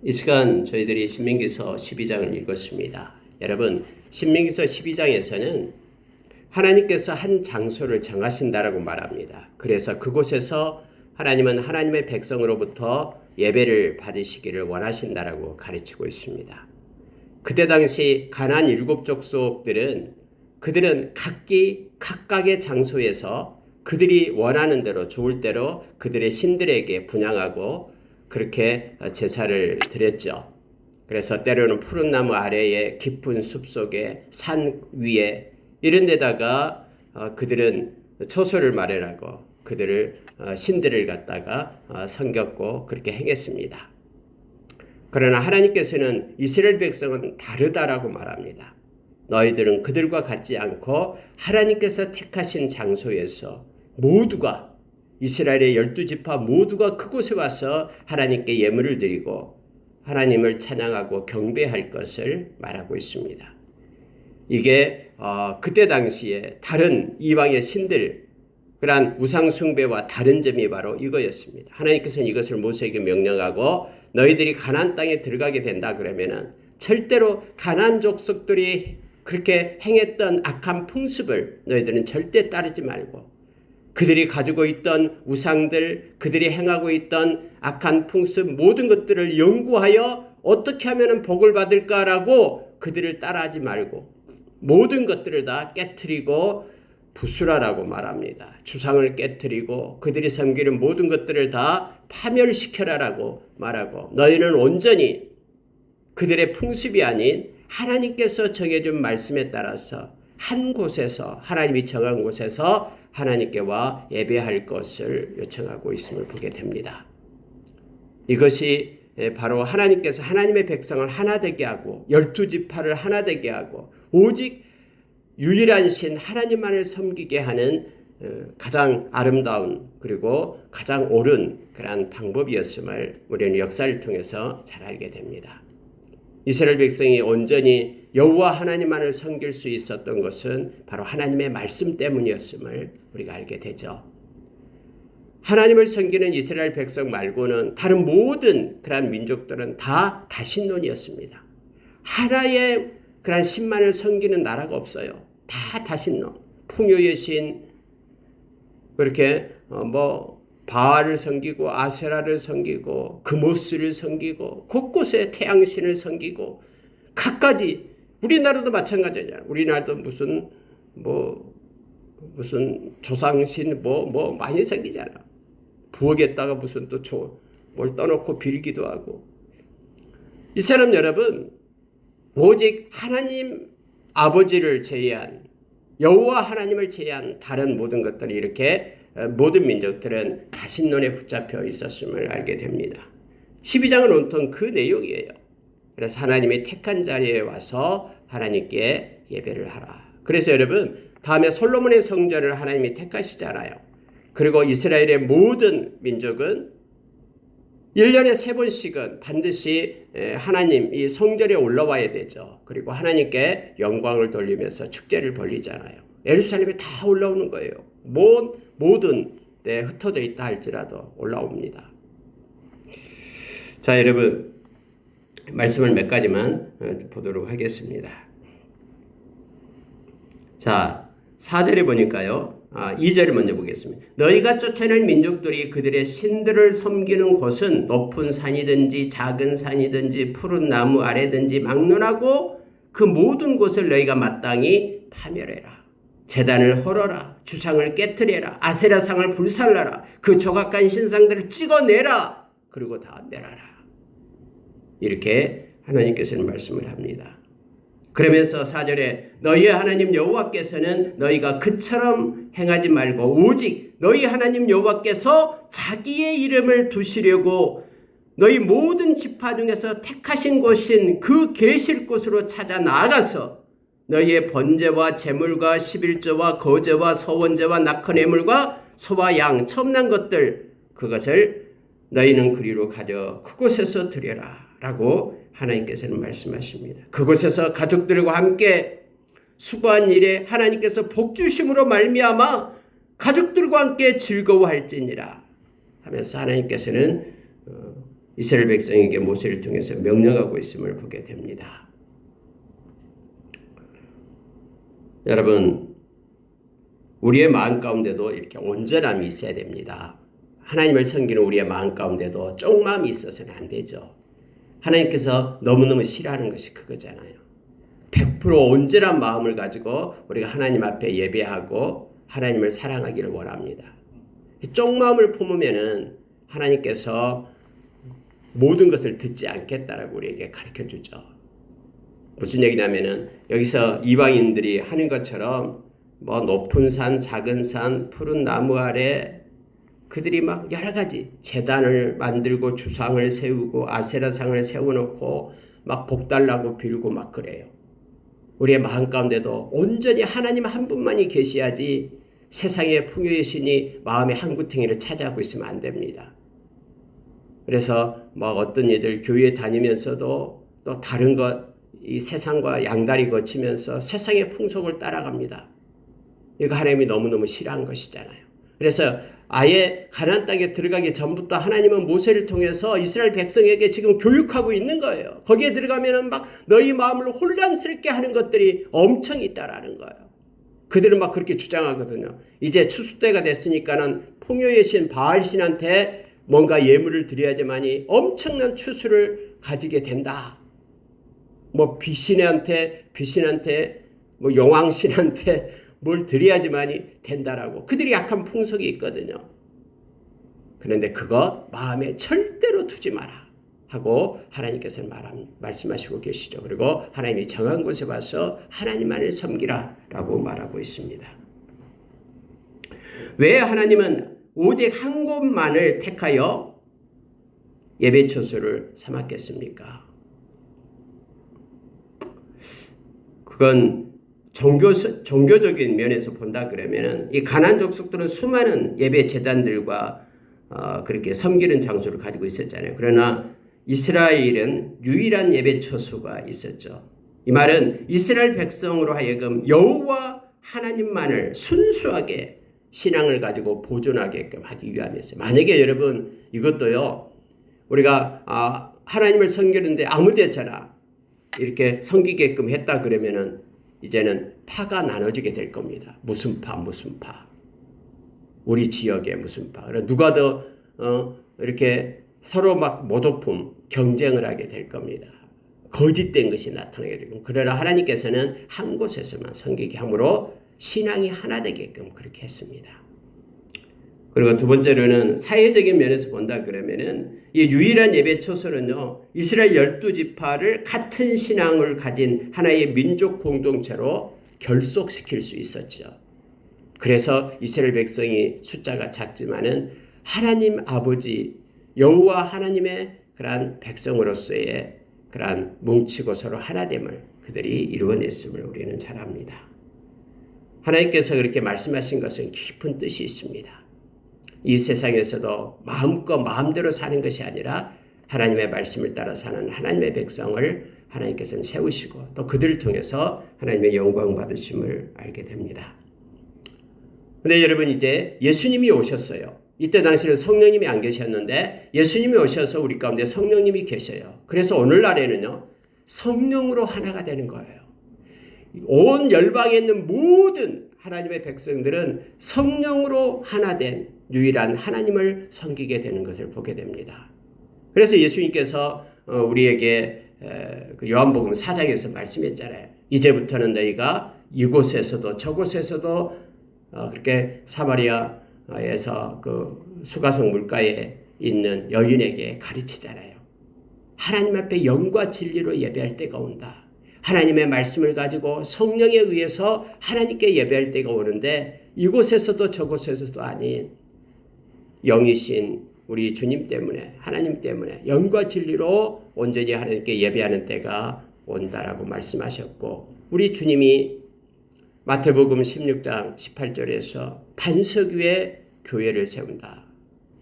이 시간 저희들이 신명기서 12장을 읽었습니다. 여러분, 신명기서 12장에서는 하나님께서 한 장소를 정하신다라고 말합니다. 그래서 그곳에서 하나님은 하나님의 백성으로부터 예배를 받으시기를 원하신다라고 가르치고 있습니다. 그때 당시 가나안 7족 속들은 그들은 각각의 장소에서 그들이 원하는 대로 좋을 대로 그들의 신들에게 분향하고 그렇게 제사를 드렸죠. 그래서 때로는 푸른 나무 아래에 깊은 숲속에 산 위에 이런 데다가 그들은 처소를 마련하고 그들을 신들을 갖다가 섬겼고 그렇게 행했습니다. 그러나 하나님께서는 이스라엘 백성은 다르다라고 말합니다. 너희들은 그들과 같지 않고 하나님께서 택하신 장소에서 모두가 이스라엘의 12지파 모두가 그곳에 와서 하나님께 예물을 드리고 하나님을 찬양하고 경배할 것을 말하고 있습니다. 이게 그때 당시에 다른 이방의 신들 그러한 우상 숭배와 다른 점이 바로 이거였습니다. 하나님께서는 이것을 모세에게 명령하고 너희들이 가나안 땅에 들어가게 된다 그러면은 절대로 가나안 족속들이 그렇게 행했던 악한 풍습을 너희들은 절대 따르지 말고 그들이 가지고 있던 우상들, 그들이 행하고 있던 악한 풍습 모든 것들을 연구하여 어떻게 하면 복을 받을까라고 그들을 따라하지 말고 모든 것들을 다 깨트리고 부수라라고 말합니다. 주상을 깨트리고 그들이 섬기는 모든 것들을 다 파멸시켜라라고 말하고 너희는 온전히 그들의 풍습이 아닌 하나님께서 정해준 말씀에 따라서 한 곳에서 하나님이 정한 곳에서 하나님께와 예배할 것을 요청하고 있음을 보게 됩니다. 이것이 바로 하나님께서 하나님의 백성을 하나 되게 하고 12지파를 하나 되게 하고 오직 유일한 신 하나님만을 섬기게 하는 가장 아름다운 그리고 가장 옳은 그러한 방법이었음을 우리는 역사를 통해서 잘 알게 됩니다. 이스라엘 백성이 온전히 여호와 하나님만을 섬길 수 있었던 것은 바로 하나님의 말씀 때문이었음을 우리가 알게 되죠. 하나님을 섬기는 이스라엘 백성 말고는 다른 모든 그러한 민족들은 다 다신론이었습니다. 하나의 그러한 신만을 섬기는 나라가 없어요. 다 다신론, 풍요의 신, 그렇게 바알을 섬기고 아세라를 섬기고 그모스를 섬기고 곳곳에 태양신을 섬기고 각가지 우리나라도 마찬가지잖아요. 우리나라도 무슨 조상신 많이 섬기잖아. 부엌에다가 무슨 또 뭘 떠놓고 빌기도 하고. 이처럼 여러분 오직 하나님 아버지를 제외한 여호와 하나님을 제외한 다른 모든 것들이 이렇게 모든 민족들은 다신론에 붙잡혀 있었음을 알게 됩니다. 12장은 온통 그 내용이에요. 그래서 하나님의 택한 자리에 와서 하나님께 예배를 하라. 그래서 여러분 다음에 솔로몬의 성전을 하나님이 택하시잖아요. 그리고 이스라엘의 모든 민족은 1년에 3번씩은 반드시 하나님 이 성전에 올라와야 되죠. 그리고 하나님께 영광을 돌리면서 축제를 벌리잖아요. 예루살렘에 다 올라오는 거예요. 모든 데 흩어져 있다 할지라도 올라옵니다. 자, 여러분 말씀을 몇 가지만 보도록 하겠습니다. 자, 4절에 보니까요. 2절을 먼저 보겠습니다. 너희가 쫓아낼 민족들이 그들의 신들을 섬기는 곳은 높은 산이든지 작은 산이든지 푸른 나무 아래든지 막론하고 그 모든 곳을 너희가 마땅히 파멸해라. 제단을 헐어라. 주상을 깨트려라. 아세라상을 불살라라. 그 조각한 신상들을 찍어내라. 그리고 다 멸하라. 이렇게 하나님께서는 말씀을 합니다. 그러면서 4절에 너희 하나님 여호와께서는 너희가 그처럼 행하지 말고 오직 너희 하나님 여호와께서 자기의 이름을 두시려고 너희 모든 지파 중에서 택하신 곳인 그 계실 곳으로 찾아 나아가서 너희의 번제와 제물과 11조와 거제와 서원제와 낙헌 예물과 소와 양 처음 난 것들 그것을 너희는 그리로 가져 그곳에서 드려라 라고 하나님께서는 말씀하십니다. 그곳에서 가족들과 함께 수고한 일에 하나님께서 복 주심으로 말미암아 가족들과 함께 즐거워할지니라 하면서 하나님께서는 이스라엘 백성에게 모세를 통해서 명령하고 있음을 보게 됩니다. 여러분, 우리의 마음 가운데도 이렇게 온전함이 있어야 됩니다. 하나님을 섬기는 우리의 마음 가운데도 쪽마음이 있어서는 안 되죠. 하나님께서 너무너무 싫어하는 것이 그거잖아요. 100% 온전한 마음을 가지고 우리가 하나님 앞에 예배하고 하나님을 사랑하기를 원합니다. 쪽마음을 품으면은 하나님께서 모든 것을 듣지 않겠다라고 우리에게 가르쳐주죠. 무슨 얘기냐면은 여기서 이방인들이 하는 것처럼 뭐 높은 산, 작은 산, 푸른 나무 아래 그들이 막 여러 가지 제단을 만들고 주상을 세우고 아세라상을 세워놓고 막 복달라고 빌고 막 그래요. 우리의 마음 가운데도 온전히 하나님 한 분만이 계시야지 세상의 풍요의 신이 마음의 한 구덩이를 차지하고 있으면 안 됩니다. 그래서 뭐 어떤 이들 교회 다니면서도 또 다른 것, 이 세상과 양다리 거치면서 세상의 풍속을 따라갑니다. 이거 하나님이 너무너무 싫어한 것이잖아요. 그래서 아예 가나안 땅에 들어가기 전부터 하나님은 모세를 통해서 이스라엘 백성에게 지금 교육하고 있는 거예요. 거기에 들어가면은 막 너희 마음을 혼란스럽게 하는 것들이 엄청 있다라는 거예요. 그들은 막 그렇게 주장하거든요. 이제 추수 때가 됐으니까는 풍요의 신 바알 신한테 뭔가 예물을 드려야지만이 엄청난 추수를 가지게 된다. 뭐 비신한테 뭐 용왕신한테 뭘 드려야지만이 된다라고 그들이 약한 풍속이 있거든요. 그런데 그거 마음에 절대로 두지 마라 하고 하나님께서는 말씀하시고 계시죠. 그리고 하나님이 정한 곳에 와서 하나님만을 섬기라 라고 말하고 있습니다. 왜 하나님은 오직 한 곳만을 택하여 예배 처소를 삼았겠습니까? 그건 종교적인 면에서 본다 그러면은 이 가나안 족속들은 수많은 예배 제단들과 그렇게 섬기는 장소를 가지고 있었잖아요. 그러나 이스라엘은 유일한 예배 처소가 있었죠. 이 말은 이스라엘 백성으로 하여금 여호와 하나님만을 순수하게 신앙을 가지고 보존하게끔 하기 위함이었어요. 만약에 여러분 이것도요, 우리가 하나님을 섬기는데 아무 데서나 이렇게 섬기게끔 했다 그러면은 이제는 파가 나눠지게 될 겁니다. 무슨 파. 우리 지역에 무슨 파. 누가 더 이렇게 서로 막 모조품 경쟁을 하게 될 겁니다. 거짓된 것이 나타나게 되고, 그러나 하나님께서는 한 곳에서만 섬기게 함으로 신앙이 하나 되게끔 그렇게 했습니다. 그리고 두 번째로는 사회적인 면에서 본다 그러면은 이 유일한 예배 처소는요, 이스라엘 12지파를 같은 신앙을 가진 하나의 민족 공동체로 결속시킬 수 있었죠. 그래서 이스라엘 백성이 숫자가 작지만은 하나님 아버지 여호와 하나님의 그러한 백성으로서의 그러한 뭉치고 서로 하나됨을 그들이 이루어냈음을 우리는 잘 압니다. 하나님께서 그렇게 말씀하신 것은 깊은 뜻이 있습니다. 이 세상에서도 마음껏 마음대로 사는 것이 아니라 하나님의 말씀을 따라 사는 하나님의 백성을 하나님께서는 세우시고 또 그들을 통해서 하나님의 영광 받으심을 알게 됩니다. 그런데 여러분, 이제 예수님이 오셨어요. 이때 당시에는 성령님이 안 계셨는데 예수님이 오셔서 우리 가운데 성령님이 계셔요. 그래서 오늘날에는요, 성령으로 하나가 되는 거예요. 온 열방에 있는 모든 하나님의 백성들은 성령으로 하나 된 유일한 하나님을 섬기게 되는 것을 보게 됩니다. 그래서 예수님께서 우리에게 요한복음 4장에서 말씀했잖아요. 이제부터는 너희가 이곳에서도 저곳에서도 그렇게 사마리아에서 그 수가성 물가에 있는 여인에게 가르치잖아요. 하나님 앞에 영과 진리로 예배할 때가 온다. 하나님의 말씀을 가지고 성령에 의해서 하나님께 예배할 때가 오는데 이곳에서도 저곳에서도 아닌 영이신 우리 주님 때문에, 하나님 때문에 영과 진리로 온전히 하나님께 예배하는 때가 온다라고 말씀하셨고, 우리 주님이 마태복음 16장 18절에서 반석 위에 교회를 세운다.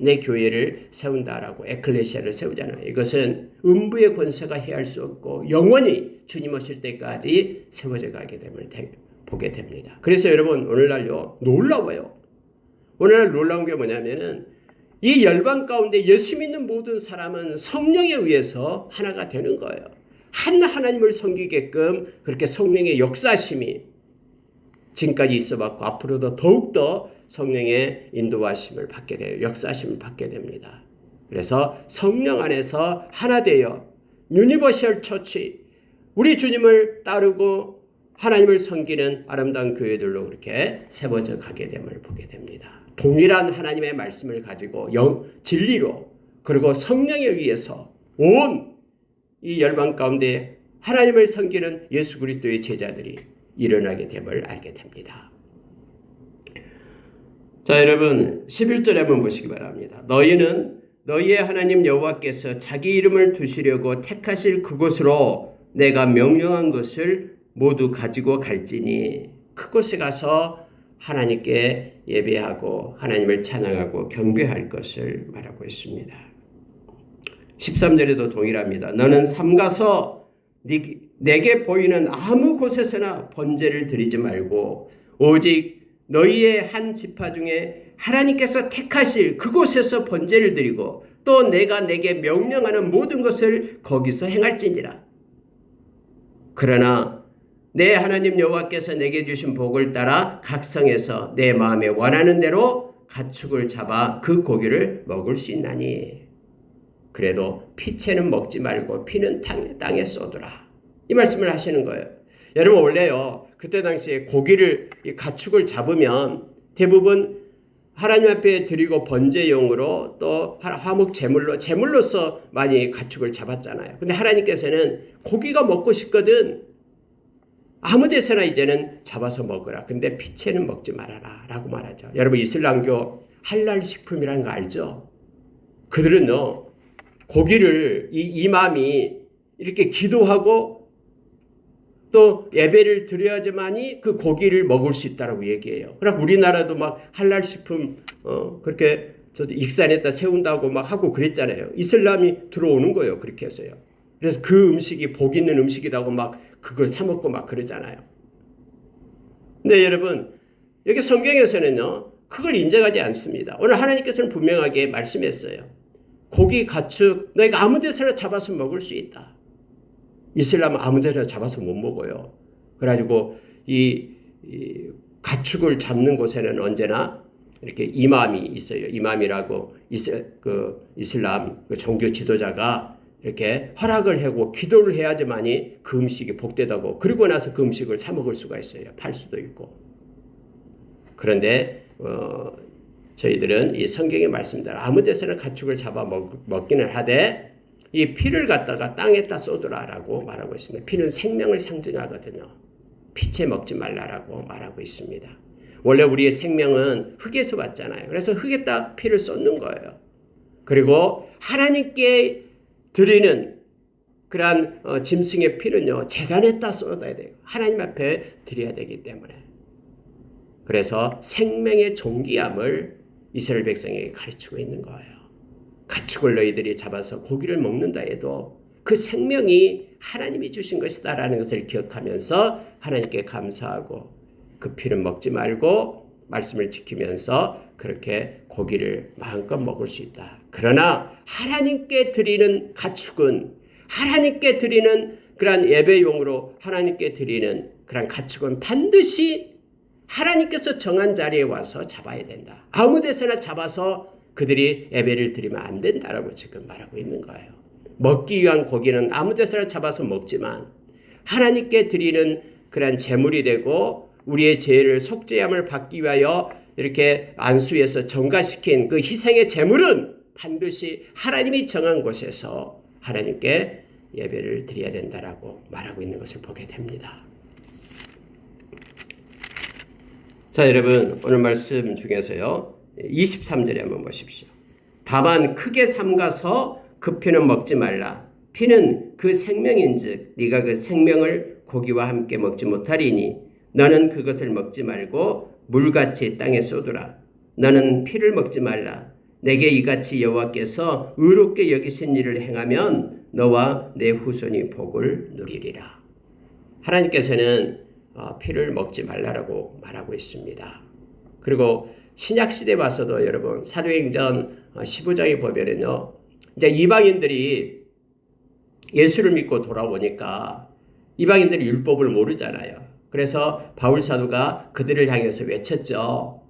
내 교회를 세운다라고 에클레시아를 세우잖아요. 이것은 음부의 권세가 해할 수 없고 영원히 주님 오실 때까지 세워져 가게 됨을 보게 됩니다. 그래서 여러분, 오늘날요 놀라워요. 오늘날 놀라운 게 뭐냐면은 이 열방 가운데 예수 믿는 모든 사람은 성령에 의해서 하나가 되는 거예요. 한 하나님을 섬기게끔 그렇게 성령의 역사심이 지금까지 있어왔고 앞으로도 더욱더 성령의 인도하심을 받게 돼요. 역사심을 받게 됩니다. 그래서 성령 안에서 하나 되어 유니버셜 처치, 우리 주님을 따르고 하나님을 섬기는 아름다운 교회들로 그렇게 세워져 가게 됨을 보게 됩니다. 동일한 하나님의 말씀을 가지고 진리로 그리고 성령에 의해서 온 이 열방 가운데 하나님을 섬기는 예수 그리스도의 제자들이 일어나게 됨을 알게 됩니다. 자, 여러분 11절에 한번 보시기 바랍니다. 너희는 너희의 하나님 여호와께서 자기 이름을 두시려고 택하실 그곳으로 내가 명령한 것을 모두 가지고 갈지니, 그곳에 가서 하나님께 예배하고 하나님을 찬양하고 경배할 것을 말하고 있습니다. 13절에도 동일합니다. 너는 삼가서 내게 보이는 아무 곳에서나 번제를 드리지 말고 오직 너희의 한 지파 중에 하나님께서 택하실 그곳에서 번제를 드리고 또 내가 내게 명령하는 모든 것을 거기서 행할지니라. 그러나 내 하나님 여호와께서 내게 주신 복을 따라 각 성에서 내 마음에 원하는 대로 가축을 잡아 그 고기를 먹을 수 있나니, 그래도 피채는 먹지 말고 피는 땅에 쏟으라. 이 말씀을 하시는 거예요. 여러분 원래요, 그때 당시에 고기를 가축을 잡으면 대부분 하나님 앞에 드리고 번제용으로 또 화목 제물로서 많이 가축을 잡았잖아요. 근데 하나님께서는 고기가 먹고 싶거든 아무 데서나 이제는 잡아서 먹으라. 근데 피채는 먹지 말아라 라고 말하죠. 여러분 이슬람교 할랄 식품이라는 거 알죠? 그들은요 고기를 이 이맘이 이렇게 기도하고 또 예배를 드려야지만이 그 고기를 먹을 수 있다라고 얘기해요. 그럼 우리나라도 막 할랄 식품 그렇게 저도 익산에다 세운다고 막 하고 그랬잖아요. 이슬람이 들어오는 거예요. 그렇게 해서요. 그래서 그 음식이 복 있는 음식이라고 막 그걸 사 먹고 막 그러잖아요. 근데 여러분 여기 성경에서는요 그걸 인정하지 않습니다. 오늘 하나님께서는 분명하게 말씀했어요. 고기, 가축 너희가 아무 데서나 잡아서 먹을 수 있다. 이슬람은 아무 데나 잡아서 못 먹어요. 그래가지고 이 가축을 잡는 곳에는 언제나 이렇게 이맘이 있어요. 이맘이라고 이슬람 종교 지도자가 이렇게 허락을 하고 기도를 해야지만이 그 음식이 복되다고, 그리고 나서 그 음식을 사 먹을 수가 있어요. 팔 수도 있고. 그런데 저희들은 이 성경의 말씀대로 아무 데서나 가축을 잡아 먹기는 하되 이 피를 갖다가 땅에다 쏟으라라고 말하고 있습니다. 피는 생명을 상징하거든요. 피채 먹지 말라라고 말하고 있습니다. 원래 우리의 생명은 흙에서 왔잖아요. 그래서 흙에다 피를 쏟는 거예요. 그리고 하나님께 드리는 그러한 짐승의 피는요 제단에다 쏟아야 돼요. 하나님 앞에 드려야 되기 때문에. 그래서 생명의 존귀함을 이스라엘 백성에게 가르치고 있는 거예요. 가축을 너희들이 잡아서 고기를 먹는다 해도 그 생명이 하나님이 주신 것이다라는 것을 기억하면서 하나님께 감사하고 그 피는 먹지 말고 말씀을 지키면서 그렇게 고기를 마음껏 먹을 수 있다. 그러나 하나님께 드리는 가축은, 하나님께 드리는 그러한 예배용으로 하나님께 드리는 그러한 가축은 반드시 하나님께서 정한 자리에 와서 잡아야 된다. 아무 데서나 잡아서 그들이 예배를 드리면 안 된다라고 지금 말하고 있는 거예요. 먹기 위한 고기는 아무 데서나 잡아서 먹지만 하나님께 드리는 그러한 제물이 되고 우리의 죄를 속죄함을 받기 위하여 이렇게 안수해서 정가시킨 그 희생의 제물은 반드시 하나님이 정한 곳에서 하나님께 예배를 드려야 된다라고 말하고 있는 것을 보게 됩니다. 자, 여러분 오늘 말씀 중에서요 23절에 한번 보십시오. 다만 크게 삼가서 그 피는 먹지 말라. 피는 그 생명인즉 네가 그 생명을 고기와 함께 먹지 못하리니 너는 그것을 먹지 말고 물같이 땅에 쏟으라. 너는 피를 먹지 말라. 내게 이같이 여호와께서 의롭게 여기신 일을 행하면 너와 내 후손이 복을 누리리라. 하나님께서는 피를 먹지 말라라고 말하고 있습니다. 그리고 신약 시대 와서도 여러분 사도행전 15장에 보면은요. 이제 이방인들이 예수를 믿고 돌아오니까 이방인들이 율법을 모르잖아요. 그래서 바울 사도가 그들을 향해서 외쳤죠.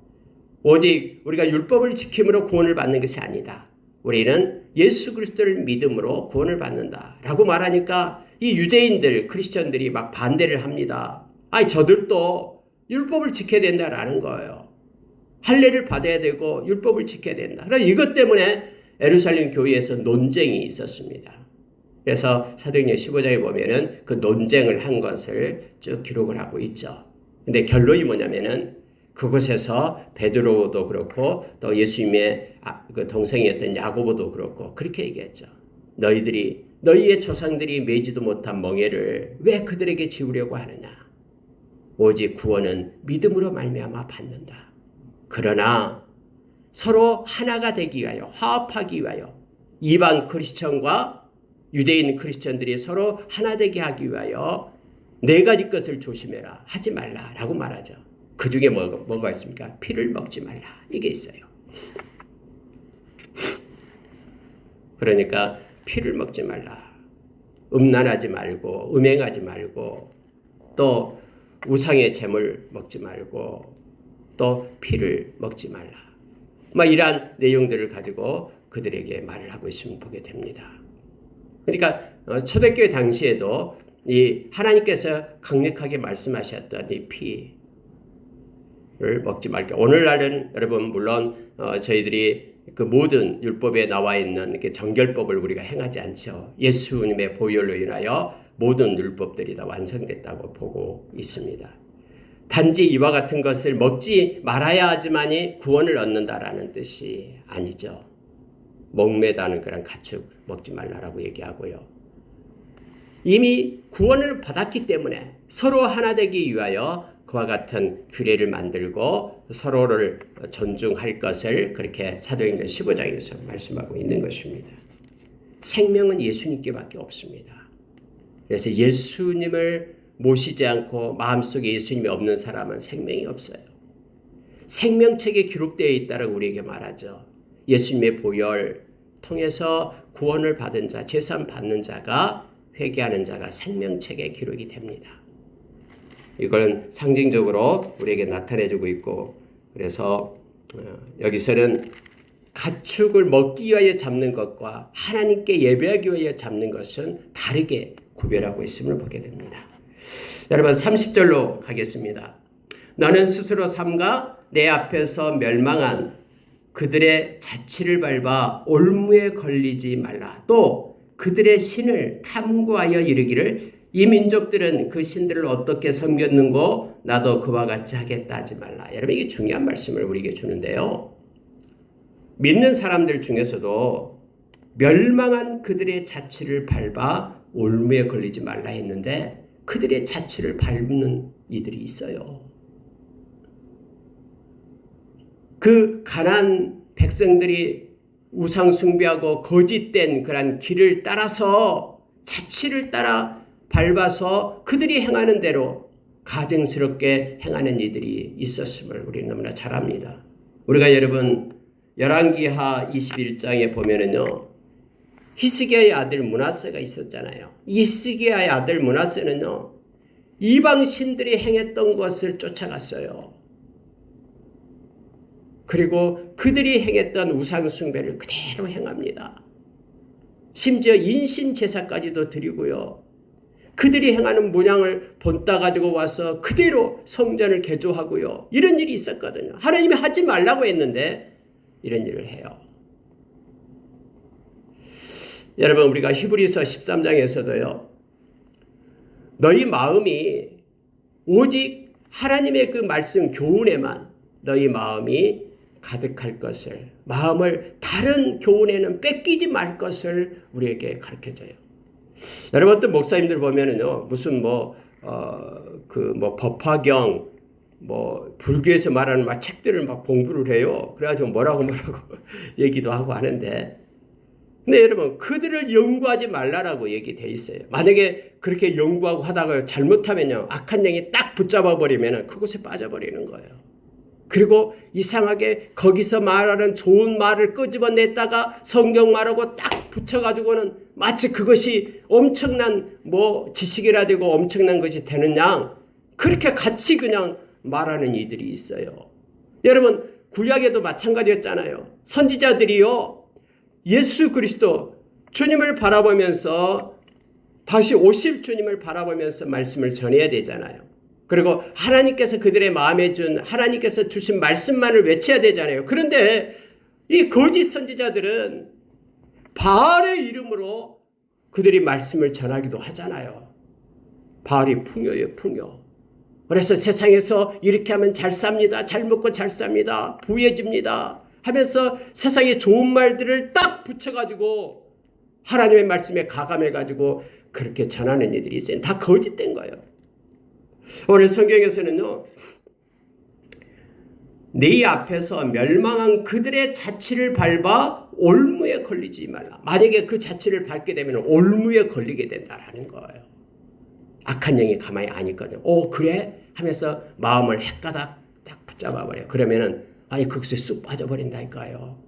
오직 우리가 율법을 지킴으로 구원을 받는 것이 아니다. 우리는 예수 그리스도를 믿음으로 구원을 받는다라고 말하니까 이 유대인들 크리스천들이 막 반대를 합니다. 아니 저들도 율법을 지켜야 된다라는 거예요. 할례를 받아야 되고 율법을 지켜야 된다. 그래서 이것 때문에 예루살렘 교회에서 논쟁이 있었습니다. 그래서 사도행전 15장에 보면은 그 논쟁을 한 것을 쭉 기록을 하고 있죠. 근데 결론이 뭐냐면은 그곳에서 베드로도 그렇고 또 예수님의 그 동생이었던 야고보도 그렇고 그렇게 얘기했죠. 너희의 조상들이 매지도 못한 멍에를 왜 그들에게 지우려고 하느냐. 오직 구원은 믿음으로 말미암아 받는다. 그러나 서로 하나가 되기 위하여 화합하기 위하여 이방 크리스천과 유대인 크리스천들이 서로 하나 되게 하기 위하여 네 가지 것을 조심해라. 하지 말라라고 말하죠. 그 중에 뭐가 있습니까? 피를 먹지 말라. 이게 있어요. 그러니까 피를 먹지 말라. 음란하지 말고 음행하지 말고 또 우상의 재물 먹지 말고 또 피를 먹지 말라. 막 이러한 내용들을 가지고 그들에게 말을 하고 있으면 보게 됩니다. 그러니까 초대교회 당시에도 이 하나님께서 강력하게 말씀하셨던 이 피를 먹지 말게. 오늘날은 여러분 물론 저희들이 그 모든 율법에 나와 있는 정결법을 우리가 행하지 않죠. 예수님의 보혈로 인하여 모든 율법들이 다 완성됐다고 보고 있습니다. 단지 이와 같은 것을 먹지 말아야 하지만이 구원을 얻는다라는 뜻이 아니죠. 목매다는 그런 가축 먹지 말라라고 얘기하고요. 이미 구원을 받았기 때문에 서로 하나 되기 위하여 그와 같은 규례를 만들고 서로를 존중할 것을 그렇게 사도행전 15장에서 말씀하고 있는 것입니다. 생명은 예수님께밖에 없습니다. 그래서 예수님을 모시지 않고 마음속에 예수님이 없는 사람은 생명이 없어요. 생명책에 기록되어 있다라고 우리에게 말하죠. 예수님의 보혈 통해서 구원을 받은 자, 죄사함 받는 자가 회개하는 자가 생명책에 기록이 됩니다. 이걸 상징적으로 우리에게 나타내주고 있고 그래서 여기서는 가축을 먹기 위하여 잡는 것과 하나님께 예배하기 위하여 잡는 것은 다르게 구별하고 있음을 보게 됩니다. 여러분 30절로 가겠습니다. 너는 스스로 삼가 내 앞에서 멸망한 그들의 자취를 밟아 올무에 걸리지 말라. 또 그들의 신을 탐구하여 이르기를 이 민족들은 그 신들을 어떻게 섬겼는고 나도 그와 같이 하겠다 하지 말라. 여러분 이게 중요한 말씀을 우리에게 주는데요. 믿는 사람들 중에서도 멸망한 그들의 자취를 밟아 올무에 걸리지 말라 했는데 그들의 자취를 밟는 이들이 있어요. 그 가난 백성들이 우상 숭배하고 거짓된 그런 길을 따라서 자취를 따라 밟아서 그들이 행하는 대로 가증스럽게 행하는 이들이 있었음을 우리는 너무나 잘 압니다. 우리가 여러분 열왕기하 21장에 보면은요. 히스기야의 아들 므낫세가 있었잖아요. 이 히스기야의 아들 므낫세는요. 이방 신들이 행했던 것을 쫓아갔어요. 그리고 그들이 행했던 우상 숭배를 그대로 행합니다. 심지어 인신 제사까지도 드리고요. 그들이 행하는 문양을 본따 가지고 와서 그대로 성전을 개조하고요. 이런 일이 있었거든요. 하나님이 하지 말라고 했는데 이런 일을 해요. 여러분 우리가 히브리서 13장에서도요. 너희 마음이 오직 하나님의 그 말씀 교훈에만 너희 마음이 가득할 것을 마음을 다른 교훈에는 뺏기지 말 것을 우리에게 가르쳐줘요. 여러분 또 목사님들 보면은요 무슨 법화경 불교에서 말하는 막 책들을 막 공부를 해요. 그래가지고 뭐라고 얘기도 하고 하는데 근데 여러분 그들을 연구하지 말라라고 얘기돼 있어요. 만약에 그렇게 연구하고 하다가 잘못하면요 악한 영이 딱 붙잡아 버리면 그곳에 빠져버리는 거예요. 그리고 이상하게 거기서 말하는 좋은 말을 끄집어냈다가 성경 말하고 딱 붙여가지고는 마치 그것이 엄청난 지식이라 되고 엄청난 것이 되는 양 그렇게 같이 그냥 말하는 이들이 있어요. 여러분 구약에도 마찬가지였잖아요. 선지자들이요 예수 그리스도 주님을 바라보면서 다시 오실 주님을 바라보면서 말씀을 전해야 되잖아요. 그리고 하나님께서 그들의 마음에 하나님께서 주신 말씀만을 외쳐야 되잖아요. 그런데 이 거짓 선지자들은 바알의 이름으로 그들이 말씀을 전하기도 하잖아요. 바알이 풍요예요, 풍요. 그래서 세상에서 이렇게 하면 잘 삽니다. 잘 먹고 잘 삽니다. 부해집니다. 하면서 세상에 좋은 말들을 딱 붙여가지고 하나님의 말씀에 가감해가지고 그렇게 전하는 이들이 있어요. 다 거짓된 거예요. 오늘 성경에서는요. 네 앞에서 멸망한 그들의 자취를 밟아 올무에 걸리지 말라. 만약에 그 자취를 밟게 되면 올무에 걸리게 된다라는 거예요. 악한 영이 가만히 안 있거든요. 그래? 하면서 마음을 헷가닥 딱 붙잡아버려요. 그러면은 거기서 쑥 빠져버린다니까요.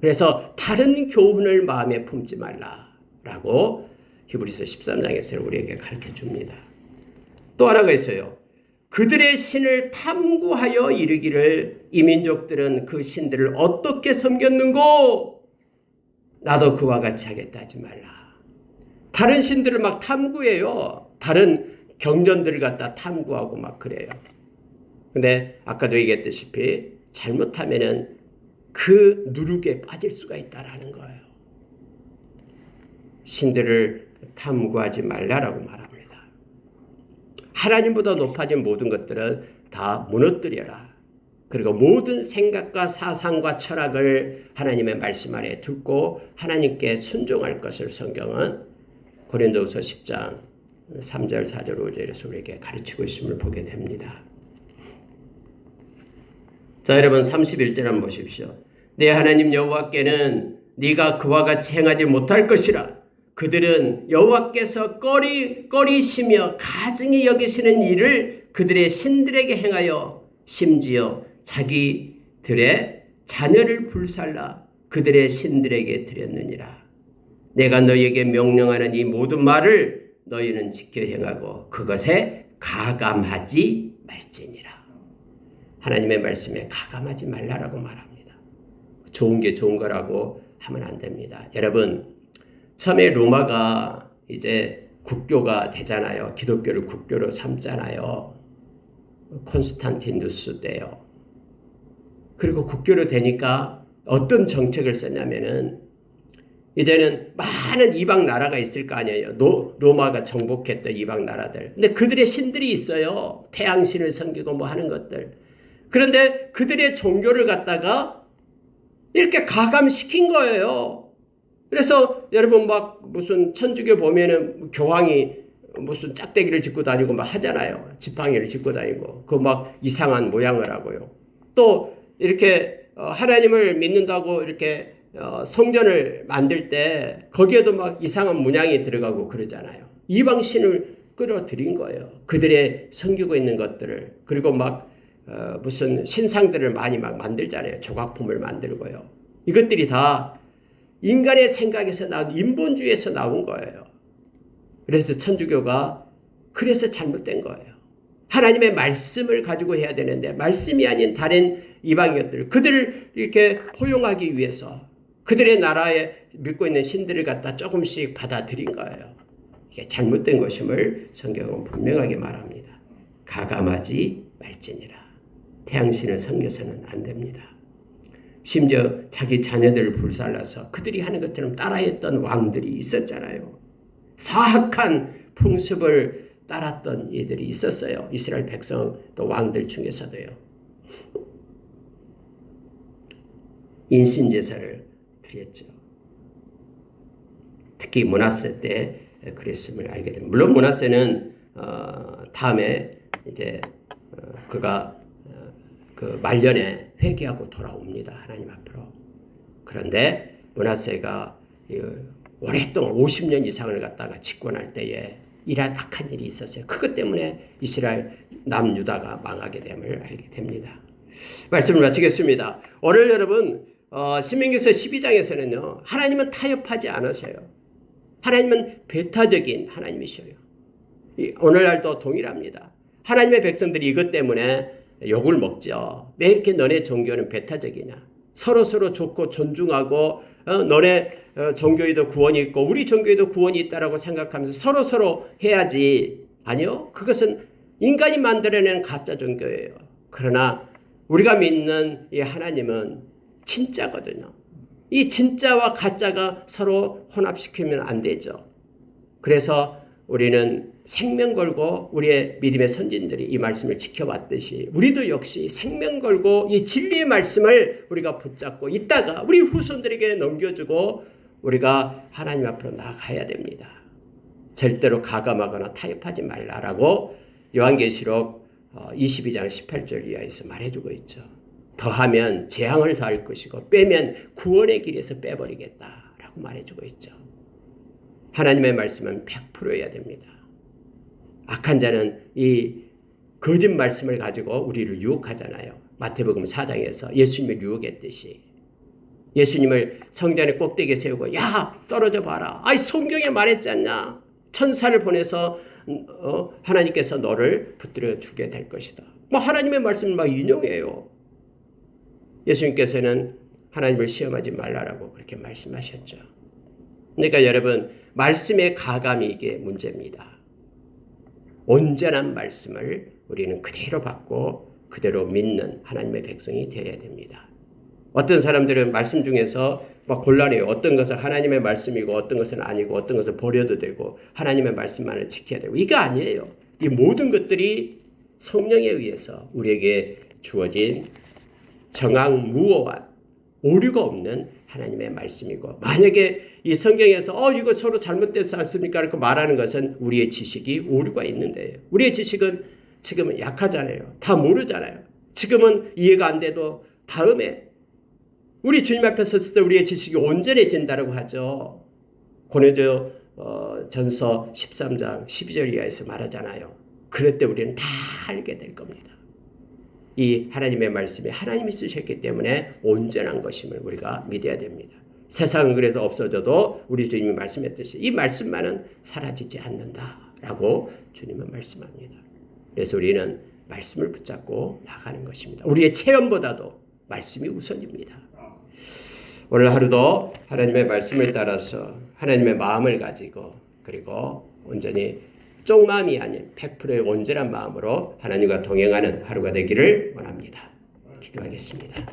그래서 다른 교훈을 마음에 품지 말라라고 히브리서 13장에서 우리에게 가르쳐 줍니다. 또 하나가 있어요. 그들의 신을 탐구하여 이르기를 이 민족들은 그 신들을 어떻게 섬겼는고 나도 그와 같이 하겠다 하지 말라. 다른 신들을 막 탐구해요. 다른 경전들을 갖다 탐구하고 막 그래요. 근데 아까도 얘기했다시피 잘못하면은 그 누룩에 빠질 수가 있다라는 거예요. 신들을 탐구하지 말라라고 말합니다. 하나님보다 높아진 모든 것들은 다 무너뜨려라. 그리고 모든 생각과 사상과 철학을 하나님의 말씀 아래 두고 하나님께 순종할 것을 성경은 고린도후서 10장 3절 4절 5절에서 우리에게 가르치고 있음을 보게 됩니다. 자, 여러분 31절 한번 보십시오. 내 하나님 여호와께는 네가 그와 같이 행하지 못할 것이라. 그들은 여호와께서 꺼리시며 가증히 여기시는 일을 그들의 신들에게 행하여 심지어 자기들의 자녀를 불살라 그들의 신들에게 드렸느니라. 내가 너희에게 명령하는 이 모든 말을 너희는 지켜 행하고 그것에 가감하지 말지니라. 하나님의 말씀에 가감하지 말라라고 말합니다. 좋은 게 좋은 거라고 하면 안 됩니다. 여러분 처음에 로마가 이제 국교가 되잖아요. 기독교를 국교로 삼잖아요. 콘스탄티누스 때요. 그리고 국교로 되니까 어떤 정책을 썼냐면은 이제는 많은 이방 나라가 있을 거 아니에요. 로마가 정복했던 이방 나라들. 근데 그들의 신들이 있어요. 태양신을 섬기고 뭐 하는 것들. 그런데 그들의 종교를 갖다가 이렇게 가감시킨 거예요. 그래서 여러분 막 무슨 천주교 보면은 교황이 무슨 짝대기를 짚고 다니고 막 하잖아요. 지팡이를 짚고 다니고 그 막 이상한 모양을 하고요. 또 이렇게 하나님을 믿는다고 이렇게 성전을 만들 때 거기에도 막 이상한 문양이 들어가고 그러잖아요. 이방신을 끌어들인 거예요. 그들의 섬기고 있는 것들을. 그리고 막 무슨 신상들을 많이 막 만들잖아요. 조각품을 만들고요. 이것들이 다 인간의 생각에서 나온 인본주의에서 나온 거예요. 그래서 천주교가 그래서 잘못된 거예요. 하나님의 말씀을 가지고 해야 되는데 말씀이 아닌 다른 이방인들 그들을 이렇게 포용하기 위해서 그들의 나라에 믿고 있는 신들을 갖다 조금씩 받아들인 거예요. 이게 잘못된 것임을 성경은 분명하게 말합니다. 가감하지 말지니라. 태양신을 섬겨서는 안 됩니다. 심지어 자기 자녀들을 불살라서 그들이 하는 것처럼 따라했던 왕들이 있었잖아요. 사악한 풍습을 따랐던 이들이 있었어요. 이스라엘 백성 또 왕들 중에서도요. 인신제사를 드렸죠. 특히 므낫세 때 그랬음을 알게 됩니다. 물론 므낫세는 다음에 이제 그가 그 말년에 회개하고 돌아옵니다. 하나님 앞으로. 그런데 므낫세가 오랫동안 50년 이상을 갖다가 집권할 때에 이러한 악한 일이 있었어요. 그것 때문에 이스라엘 남유다가 망하게 됨을 알게 됩니다. 말씀을 마치겠습니다. 오늘 여러분 신명기서 12장에서는요. 하나님은 타협하지 않으세요. 하나님은 배타적인 하나님이셔요. 오늘날도 동일합니다. 하나님의 백성들이 이것 때문에 욕을 먹죠. 왜 이렇게 너네 종교는 배타적이냐. 서로서로 좋고 존중하고 너네 종교에도 구원이 있고 우리 종교에도 구원이 있다라고 생각하면서 서로서로 해야지. 아니요. 그것은 인간이 만들어낸 가짜 종교예요. 그러나 우리가 믿는 이 하나님은 진짜거든요. 이 진짜와 가짜가 서로 혼합시키면 안 되죠. 그래서 우리는 생명 걸고 우리의 믿음의 선진들이 이 말씀을 지켜왔듯이 우리도 역시 생명 걸고 이 진리의 말씀을 우리가 붙잡고 있다가 우리 후손들에게 넘겨주고 우리가 하나님 앞으로 나아가야 됩니다. 절대로 가감하거나 타협하지 말라라고 요한계시록 22장 18절 이하에서 말해주고 있죠. 더하면 재앙을 더할 것이고 빼면 구원의 길에서 빼버리겠다라고 말해주고 있죠. 하나님의 말씀은 100%여야 됩니다. 악한 자는 이 거짓 말씀을 가지고 우리를 유혹하잖아요. 마태복음 4장에서 예수님을 유혹했듯이 예수님을 성전의 꼭대기에 세우고 야 떨어져 봐라. 아이 성경에 말했지 않냐. 천사를 보내서 하나님께서 너를 붙들어 주게 될 것이다. 뭐 하나님의 말씀을 막 인용해요. 예수님께서는 하나님을 시험하지 말라라고 그렇게 말씀하셨죠. 그러니까 여러분 말씀의 가감이 이게 문제입니다. 온전한 말씀을 우리는 그대로 받고 그대로 믿는 하나님의 백성이 되어야 됩니다. 어떤 사람들은 말씀 중에서 막 곤란해요. 어떤 것은 하나님의 말씀이고 어떤 것은 아니고 어떤 것은 버려도 되고 하나님의 말씀만을 지켜야 되고 이거 아니에요. 이 모든 것들이 성령에 의해서 우리에게 주어진 정황무오한 오류가 없는 하나님의 말씀이고 만약에 이 성경에서 이거 서로 잘못됐지 않습니까? 이렇게 말하는 것은 우리의 지식이 오류가 있는데요. 우리의 지식은 지금은 약하잖아요. 다 모르잖아요. 지금은 이해가 안 돼도 다음에 우리 주님 앞에 섰을 때 우리의 지식이 온전해진다고 하죠. 고린도 전서 13장 12절 이하에서 말하잖아요. 그럴 때 우리는 다 알게 될 겁니다. 이 하나님의 말씀이 하나님이 쓰셨기 때문에 온전한 것임을 우리가 믿어야 됩니다. 세상은 그래서 없어져도 우리 주님이 말씀했듯이 이 말씀만은 사라지지 않는다라고 주님은 말씀합니다. 그래서 우리는 말씀을 붙잡고 나가는 것입니다. 우리의 체험보다도 말씀이 우선입니다. 오늘 하루도 하나님의 말씀을 따라서 하나님의 마음을 가지고 그리고 온전히 쪽마음이 아닌 100%의 온전한 마음으로 하나님과 동행하는 하루가 되기를 원합니다. 기도하겠습니다.